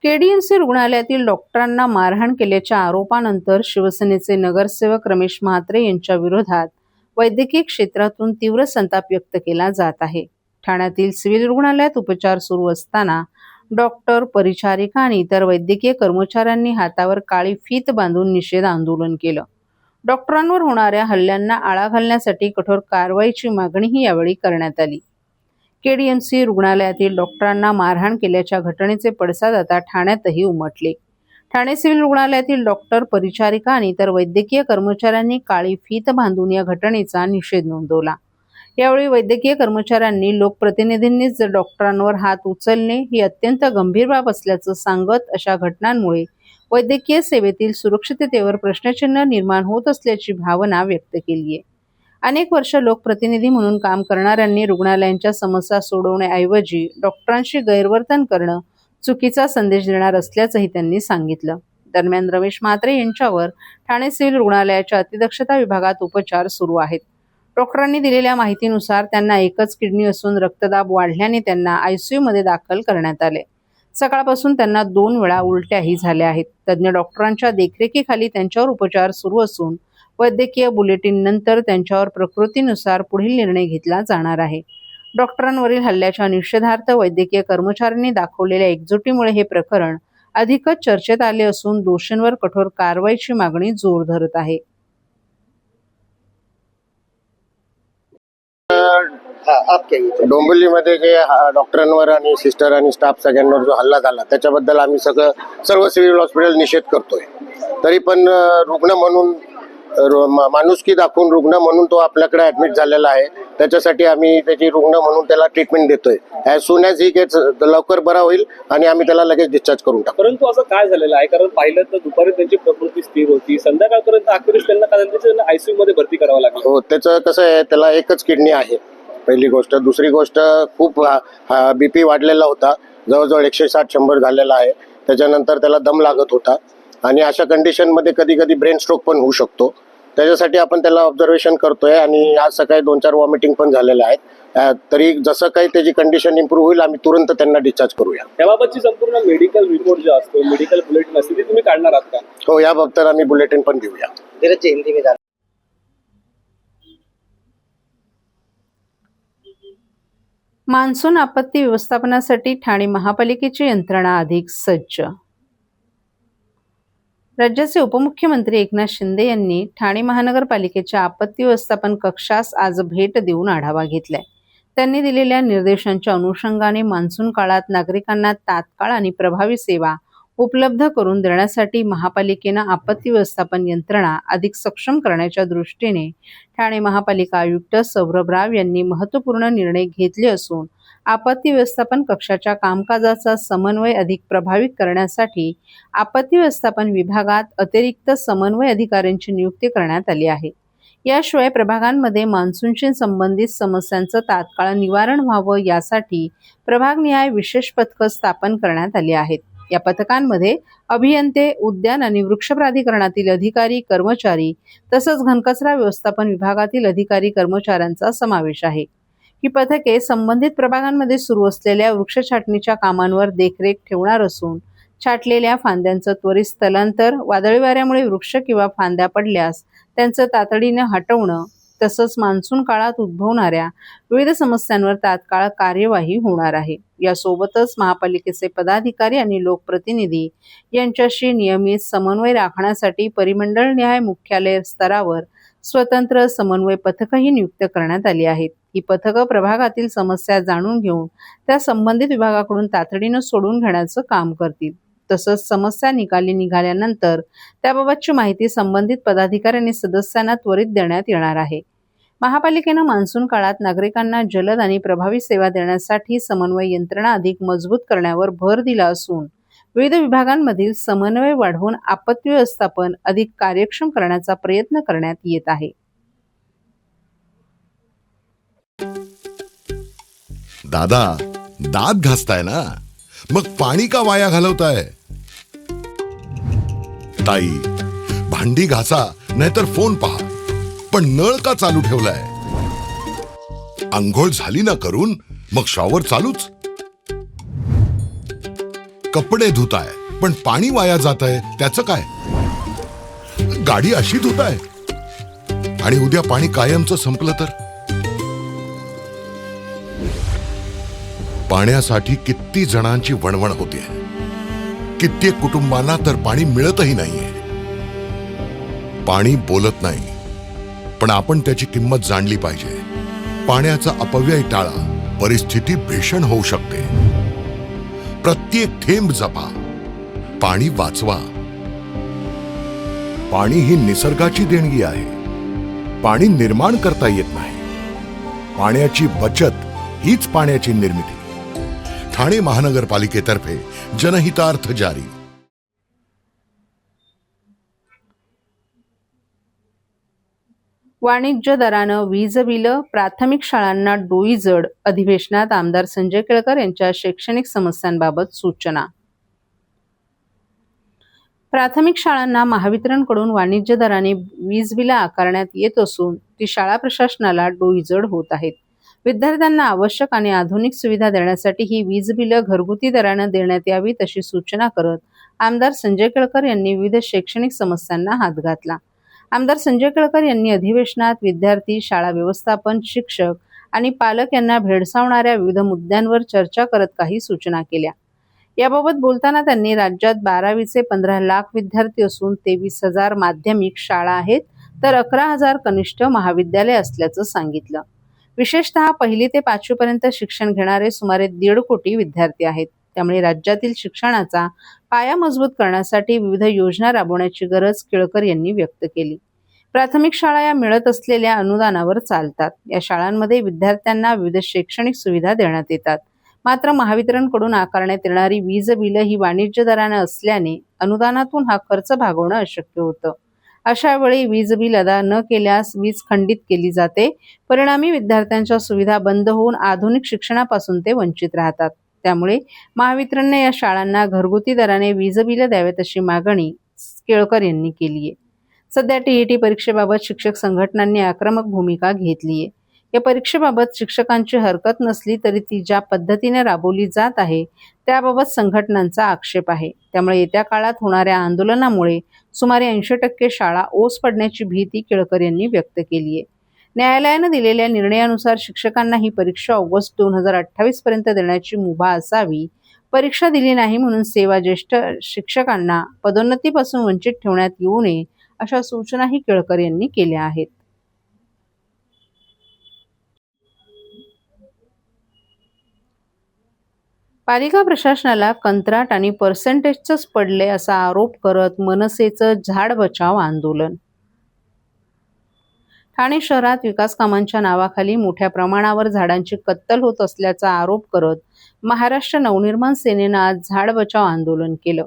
KDMC रुग्णालयातील डॉक्टरांना मारहाण केल्याच्या आरोपानंतर शिवसेनेचे नगरसेवक रमेश म्हात्रे यांच्या विरोधात वैद्यकीय क्षेत्रातून तीव्र संताप व्यक्त केला जात आहे. ठाण्यातील सिव्हिल रुग्णालयात उपचार सुरू असताना डॉक्टर, परिचारिका आणि इतर वैद्यकीय कर्मचाऱ्यांनी हातावर काळी फीत बांधून निषेध आंदोलन केलं. डॉक्टरांवर होणाऱ्या हल्ल्यांना आळा घालण्यासाठी कठोर कारवाईची मागणीही यावेळी करण्यात आली. केडीएमसी रुग्णालयातील डॉक्टरांना मारहाण केल्याच्या घटनेचे पडसाद आता ठाण्यातही उमटले. ठाणे सिव्हिल रुग्णालयातील डॉक्टर, परिचारिका आणि इतर वैद्यकीय कर्मचाऱ्यांनी काळी फीत बांधून या घटनेचा निषेध नोंदवला. यावेळी वैद्यकीय कर्मचाऱ्यांनी लोकप्रतिनिधींनीच डॉक्टरांवर हात उचलणे ही अत्यंत गंभीर बाब असल्याचं सांगत अशा घटनांमुळे वैद्यकीय सेवेतील सुरक्षिततेवर प्रश्नचिन्ह निर्माण होत असल्याची भावना व्यक्त केली आहे. अनेक वर्ष लोकप्रतिनिधी म्हणून काम करणाऱ्यांनी रुग्णालयांच्या समस्या सोडवण्याऐवजी डॉक्टरांशी गैरवर्तन करणं चुकीचा संदेश देणार असल्याचंही त्यांनी सांगितलं. दरम्यान रमेश म्हात्रे यांच्यावर ठाणे सिव्हिल रुग्णालयाच्या अतिदक्षता विभागात उपचार सुरू आहेत. डॉक्टरांनी दिलेल्या माहितीनुसार त्यांना एकच किडनी असून रक्तदाब वाढल्याने त्यांना आयसीयूमध्ये दाखल करण्यात आले. सकाळपासून त्यांना 2 वेळा उलट्याही झाल्या आहेत. तज्ज्ञ डॉक्टरांच्या देखरेखीखाली त्यांच्यावर उपचार सुरू असून वैद्यकीय बुलेटिन नंतर त्यांच्यावर प्रकृतीनुसार पुढील निर्णय घेतला जाणार आहे. डॉक्टरांवरील हल्ल्याच्या निषेधार्थ वैद्यकीय कर्मचाऱ्यांनी दाखवलेल्या एकजुटीमुळे हे प्रकरण अधिकच चर्चेत आले असून दोषींवर कठोर कारवाईची मागणी जोर धरत आहे. डोंबिवलीमध्ये जे डॉक्टरांवर आणि सिस्टर आणि स्टाफ सगळ्यांवर जो हल्ला झाला त्याच्याबद्दल आम्ही सर्व सिव्हिल हॉस्पिटल निषेध करतोय. तरी पण रुग्ण म्हणून माणुसकी दाखवून रुग्ण म्हणून तो आपल्याकडे ऍडमिट झालेला आहे. त्याच्यासाठी आम्ही त्याची रुग्ण म्हणून त्याला ट्रीटमेंट देतोय. As soon as he gets लवकर बरा होईल आणि आम्ही त्याला लगेच डिस्चार्ज करून टाकू. परंतु असं काय झालेलं आहे, कारण पाहिलं तर दुपारी त्यांची प्रकृती स्थिर होती, संध्याकाळपर्यंत अखेरीस त्यांना आयसीयू मध्ये भरती करावं लागलं. हो, त्याचं कसं आहे, त्याला एकच किडनी आहे पहिली गोष्ट. दुसरी गोष्ट खूप बीपी वाढलेला होता, जवळजवळ 160-100 झालेला आहे. त्याच्यानंतर त्याला दम लागत होता आणि अशा कंडिशनमध्ये कधी कधी ब्रेन स्ट्रोक पण होऊ शकतो. त्याच्यासाठी आपण त्याला ऑब्झर्वेशन करतोय आणि आज सकाळी 2-4 वॉमिटिंग पण झालेल्या आहेत. तरी जसं काही त्याची कंडिशन इम्प्रूव्ह होईल आम्ही तुरंत त्यांना डिस्चार्ज करूया. याबाबतची संपूर्ण मेडिकल रिपोर्ट जो असतो, मेडिकल बुलेटिन असते, ती तुम्ही काढणार आहात का? हो, या बाबतीत आम्ही बुलेटिन पण देऊया. मान्सून आपत्ती व्यवस्थापनासाठी ठाणे महापालिकेची यंत्रणा अधिक सज्ज. राज्याचे उपमुख्यमंत्री एकनाथ शिंदे यांनी ठाणे महानगरपालिकेच्या आपत्ती व्यवस्थापन कक्षास आज भेट देऊन आढावा घेतलाय. त्यांनी दिलेल्या निर्देशांच्या अनुषंगाने मान्सून काळात नागरिकांना तात्काळ आणि प्रभावी सेवा उपलब्ध करून देण्यासाठी महापालिकेनं आपत्ती व्यवस्थापन यंत्रणा अधिक सक्षम करण्याच्या दृष्टीने ठाणे महापालिका आयुक्त सौरभ राव यांनी महत्त्वपूर्ण निर्णय घेतले असून आपत्ती व्यवस्थापन कक्षाच्या कामकाजाचा समन्वय अधिक प्रभावी करण्यासाठी आपत्ती व्यवस्थापन विभागात अतिरिक्त समन्वय अधिकाऱ्यांची नियुक्ती करण्यात आली आहे. याशिवाय प्रभागांमध्ये मान्सूनशी संबंधित समस्यांचं तात्काळ निवारण व्हावं यासाठी प्रभागनिहाय विशेष पथकं स्थापन करण्यात आली आहेत. या पथकांमध्ये अभियंते, उद्यान आणि वृक्ष प्राधिकरणातील अधिकारी, कर्मचारी तसंच घनकचरा व्यवस्थापन विभागातील अधिकारी, कर्मचाऱ्यांचा समावेश आहे. ही पथके संबंधित प्रभागांमध्ये सुरू असलेल्या वृक्ष छाटणीच्या कामांवर देखरेख ठेवणार असून छाटलेल्या फांद्यांचं त्वरित स्थलांतर, वादळी वाऱ्यामुळे वृक्ष किंवा फांद्या पडल्यास त्यांचं तातडीनं हटवणं तसंच मान्सून काळात उद्भवणाऱ्या विविध समस्यांवर तात्काळ कार्यवाही होणार आहे. यासोबतच महापालिकेचे पदाधिकारी आणि लोकप्रतिनिधी यांच्याशी नियमित समन्वय राखण्यासाठी परिमंडळनिहाय मुख्यालय स्तरावर स्वतंत्र समन्वय पथकही नियुक्त करण्यात आली आहेत. ही पथकं प्रभागातील समस्या जाणून घेऊन त्या संबंधित विभागाकडून तातडीनं सोडून घेण्याचं काम करतील. तसंच समस्या निकाली निघाल्यानंतर त्याबाबतची माहिती संबंधित पदाधिकारी आणि सदस्यांना त्वरित देण्यात येणार आहे. महापालिकेनं मान्सून काळात नागरिकांना जलद आणि प्रभावी सेवा देण्यासाठी समन्वय यंत्रणा अधिक मजबूत करण्यावर भर दिला असून विविध विभागांमधील समन्वय वाढवून आपत्ती व्यवस्थापन अधिक कार्यक्षम करण्याचा प्रयत्न करण्यात येत आहे. दादा, दात घासताय ना, मग पाणी का वाया घालवताय? ताई, भांडी घासा नाहीतर फोन पहा, पण नळ का चालू ठेवलाय? अंघोळ झाली ना करून, मग शॉवर चालूच. कपडे धुताय पण पाणी वाया जात आहे त्याचं काय? गाडी अशी धुताय आणि उद्या पाणी कायमचं संपलं तर? पाण्यासाठी किती जणांची वणवण होते. कित्येक कुटुंबांना तर पाणी मिळतही नाहीये. पाणी बोलत नाही, पण आपण त्याची किंमत जाणली पाहिजे. पाण्याचा अपव्यय टाळा, परिस्थिती भीषण होऊ शकते. प्रत्येक थेंब जपा, पाणी वाचवा. पाणी ही निसर्गाची देणगी आहे. पाणी निर्माण करता येत नाही. पाण्याची बचत हीच पाण्याची निर्मिती. ठाणे महानगरपालिकेतर्फे जनहितार्थ जारी. वाणिज्य दरानं वीज बिलं, प्राथमिक शाळांना डोईजड. अधिवेशनात आमदार संजय केळकर यांच्या शैक्षणिक समस्यांबाबत सूचना. प्राथमिक शाळांना महावितरणकडून वाणिज्य दराने वीज बिलं आकारण्यात येत असून ती शाळा प्रशासनाला डोईजड होत आहेत. विद्यार्थ्यांना आवश्यक आणि आधुनिक सुविधा देण्यासाठी ही वीज बिलं घरगुती दरानं देण्यात यावीत अशी सूचना करत आमदार संजय केळकर यांनी विविध शैक्षणिक समस्यांना हात घातला. आमदार संजय केळकर यांनी अधिवेशनात विद्यार्थी, शाळा व्यवस्थापन, शिक्षक आणि पालक यांना भेडसावणाऱ्या विविध मुद्द्यांवर चर्चा करत काही सूचना केल्या. याबाबत बोलताना त्यांनी राज्यात 12वीचे 15 लाख विद्यार्थी असून 23,000 माध्यमिक शाळा आहेत, तर 11,000 कनिष्ठ महाविद्यालय असल्याचं सांगितलं. विशेषतः 1ली ते 5वी पर्यंत शिक्षण घेणारे सुमारे 1.5 कोटी विद्यार्थी आहेत. त्यामुळे राज्यातील शिक्षणाचा पाया मजबूत करण्यासाठी विविध योजना राबवण्याची गरज केळकर यांनी व्यक्त केली. प्राथमिक शाळा या मिळत असलेल्या अनुदानावर चालतात. या शाळांमध्ये विद्यार्थ्यांना विविध शैक्षणिक सुविधा देण्यात येतात. मात्र महावितरणकडून आकारण्यात येणारी वीज बिलं ही वाणिज्य दरानं असल्याने अनुदानातून हा खर्च भागवणं अशक्य होतं. अशा वेळी वीज बिल अदा न केल्यास वीज खंडित केली जाते. परिणामी विद्यार्थ्यांच्या सुविधा बंद होऊन आधुनिक शिक्षणापासून ते वंचित राहतात. त्यामुळे महावितरणने या शाळांना घरगुती दराने वीज बिलं द्यावेत अशी मागणी केळकर यांनी केली आहे. सध्या टीईटी परीक्षेबाबत शिक्षक संघटनांनी आक्रमक भूमिका घेतली आहे. या परीक्षेबाबत शिक्षकांची हरकत नसली तरी ती ज्या पद्धतीने राबवली जात आहे त्याबाबत संघटनांचा आक्षेप आहे. त्यामुळे येत्या काळात होणाऱ्या आंदोलनामुळे सुमारे 80% शाळा ओस पडण्याची भीती केळकर यांनी व्यक्त केली आहे. न्यायालयानं दिलेल्या निर्णयानुसार शिक्षकांना ही परीक्षा ऑगस्ट 2028 पर्यंत देण्याची मुभा असावी. परीक्षा दिली नाही म्हणून सेवाज्येष्ठ शिक्षकांना पदोन्नतीपासून वंचित ठेवण्यात येऊ नये अशा सूचनाही केळकर यांनी केल्या आहेत. पालिका प्रशासनाला कंत्राट आणि पर्सेंटेजच पडले असा आरोप करत मनसेचं झाड बचाव आंदोलन. ठाणे शहरात विकास कामांच्या नावाखाली मोठ्या प्रमाणावर झाडांची कत्तल होत असल्याचा आरोप करत महाराष्ट्र नवनिर्माण सेनेनं आज झाड बचाव आंदोलन केलं.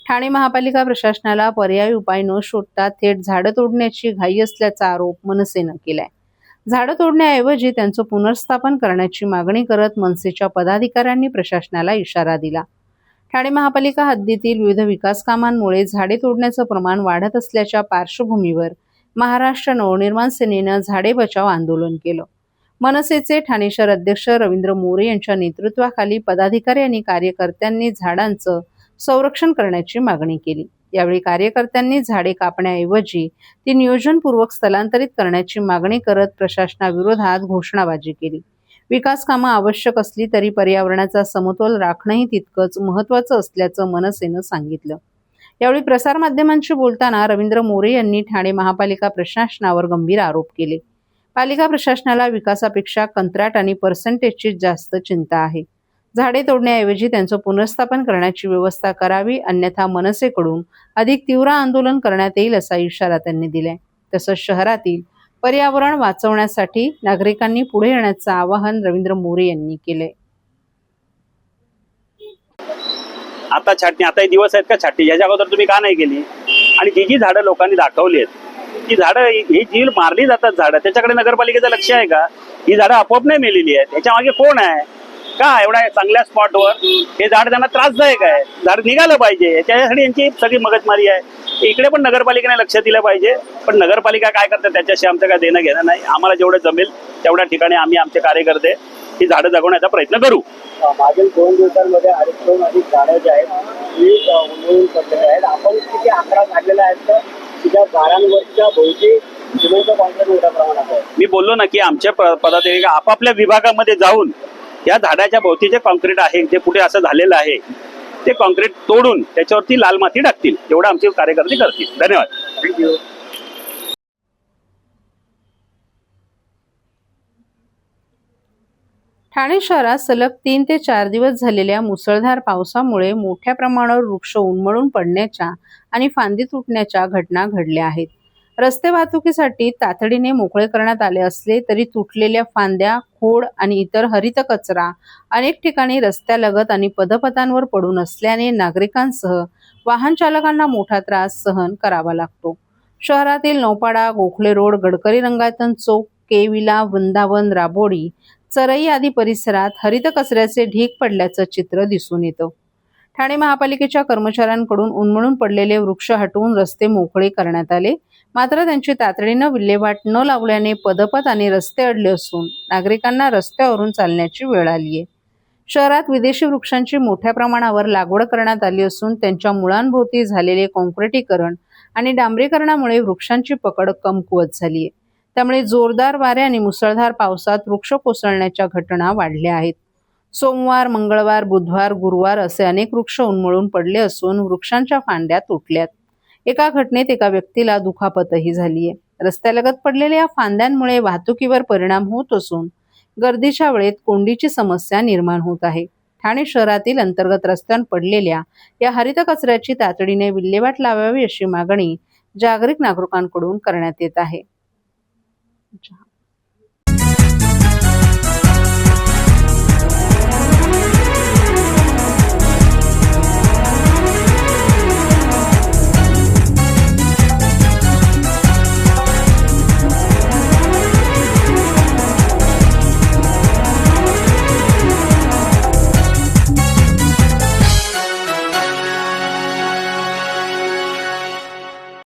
ठाणे महापालिका प्रशासनाला पर्यायी उपाय न शोधता थेट झाडं तोडण्याची घाई असल्याचा आरोप मनसेनं केलाय. झाडं तोडण्याऐवजी त्यांचं पुनर्स्थापन करण्याची मागणी करत मनसेच्या पदाधिकाऱ्यांनी प्रशासनाला इशारा दिला. ठाणे महापालिका हद्दीतील विविध विकास कामांमुळे झाडे तोडण्याचं प्रमाण वाढत असल्याच्या पार्श्वभूमीवर महाराष्ट्र नवनिर्माण सेनेनं झाडे बचाव आंदोलन केलं. मनसेचे ठाणे शहर अध्यक्ष रवींद्र मोरे यांच्या नेतृत्वाखाली पदाधिकारी आणि कार्यकर्त्यांनी झाडांचं संरक्षण करण्याची मागणी केली. यावेळी कार्यकर्त्यांनी झाडे कापण्याऐवजी ती नियोजनपूर्वक स्थलांतरित करण्याची मागणी करत प्रशासनाविरोधात घोषणाबाजी केली. विकास कामं आवश्यक असली तरी पर्यावरणाचा समतोल राखणंही तितकंच महत्त्वाचं असल्याचं मनसेनं सांगितलं. यावेळी प्रसारमाध्यमांशी बोलताना रवींद्र मोरे यांनी ठाणे महापालिका प्रशासनावर गंभीर आरोप केले. पालिका प्रशासनाला विकासापेक्षा कंत्राट आणि पर्सेंटेजची जास्त चिंता आहे. झाडे तोडण्याऐवजी त्यांचं पुनर्स्थापन करण्याची व्यवस्था करावी, अन्यथा मनसेकडून अधिक तीव्र आंदोलन करण्यात येईल असा इशारा त्यांनी दिलाय. तसंच शहरातील पर्यावरण वाचवण्यासाठी नागरिकांनी पुढे येण्याचं आवाहन रवींद्र मोरे यांनी केलंय. आता छाटणी, आता हे दिवस आहेत का छाटणी, याच्या अगोदर तुम्ही का नाही केली? आणि जी झाडं लोकांनी दाखवली आहेत ती झाडं, ही जी मारली जातात झाडं, त्याच्याकडे नगरपालिकेचं लक्ष आहे का? ही झाडं आपोआप नाही मेलेली आहेत, याच्या मागे कोण आहे? का एवढ्या चांगल्या स्पॉटवर हे झाड त्यांना त्रासदायक आहे, झाड निघालं पाहिजे, त्याच्यासाठी यांची सगळी मगजमारी आहे. इकडे पण नगरपालिकेने लक्ष दिलं पाहिजे, पण नगरपालिका काय करते त्याच्याशी आमचं काय देणं घेणं नाही. आम्हाला जेवढं जमेल तेवढ्या ठिकाणी आम्ही आमचे कार्यकर्ते ही झाडं जगवण्याचा प्रयत्न करू. मागील 2 दिवसांमध्ये 250 अधिक झाडं जे आहेत ती उन्मळून पडलेली आहेत. आपण किती आकडा काढलेला आहे तर तिच्या झाडांवरच्या भोवती सिमेंटचं कॉन्क्रीट मोठ्या प्रमाणात आहे. मी बोललो ना की आमच्या पदाधिकारी आपापल्या विभागामध्ये जाऊन या झाडाच्या भोवतीचे कॉन्क्रीट आहे जे पुढे असं झालेलं आहे ते कॉन्क्रीट तोडून त्याच्यावरती लाल माती टाकतील, एवढं आमचे कार्यकर्ते करतील. धन्यवाद. थँक्यू. ठाणे शहरात सलग 3 ते 4 दिवस झालेल्या मुसळधार पावसामुळे मोठ्या प्रमाणावर वृक्ष उन्मळून पडण्याच्या आणि फांदी तुटण्याच्या घटना घडल्या आहेत. रस्ते वाहतुकीसाठी तातडीने मोकळे करण्यात आले असले तरी तुटलेल्या फांद्या, खोड आणि इतर हरित कचरा अनेक ठिकाणी रस्त्यालगत आणि पदपथांवर पडून असल्याने नागरिकांसह वाहन चालकांना मोठा त्रास सहन करावा लागतो. शहरातील नौपाडा, गोखले रोड, गडकरी रंगायतन चौक, के विला, वृंदावन, राबोडी, चरई आदी परिसरात हरित कचऱ्याचे ढीग पडल्याचं चित्र दिसून येतं. ठाणे महापालिकेच्या कर्मचाऱ्यांकडून उन्मळून पडलेले वृक्ष हटवून रस्ते मोकळे करण्यात आले, मात्र त्यांची तातडीनं विल्हेवाट न लावल्याने पदपथ आणि रस्ते अडले असून नागरिकांना रस्त्यावरून चालण्याची वेळ आली आहे. शहरात विदेशी वृक्षांची मोठ्या प्रमाणावर लागवड करण्यात आली असून त्यांच्या मुळांभोवती झालेले काँक्रिटीकरण आणि डांबरीकरणामुळे वृक्षांची पकड कमकुवत झाली आहे. त्यामुळे जोरदार वारे आणि मुसळधार पावसात वृक्ष कोसळण्याच्या घटना वाढल्या आहेत. सोमवार, मंगळवार, बुधवार, गुरुवार असे अनेक वृक्ष उन्मळून पडले असून वृक्षांच्या फांद्या तुटल्यात. एका घटनेत एका व्यक्तीला दुखापतही झाली आहे. रस्त्यालगत पडलेल्या या फांद्यांमुळे वाहतुकीवर परिणाम होत असून गर्दीच्या वेळेत कोंडीची समस्या निर्माण होत आहे. ठाणे शहरातील अंतर्गत रस्त्यांवर पडलेल्या या हरित कचऱ्याची तातडीने विल्हेवाट लावावी अशी मागणी जागरिक नागरिकांकडून करण्यात येत आहे.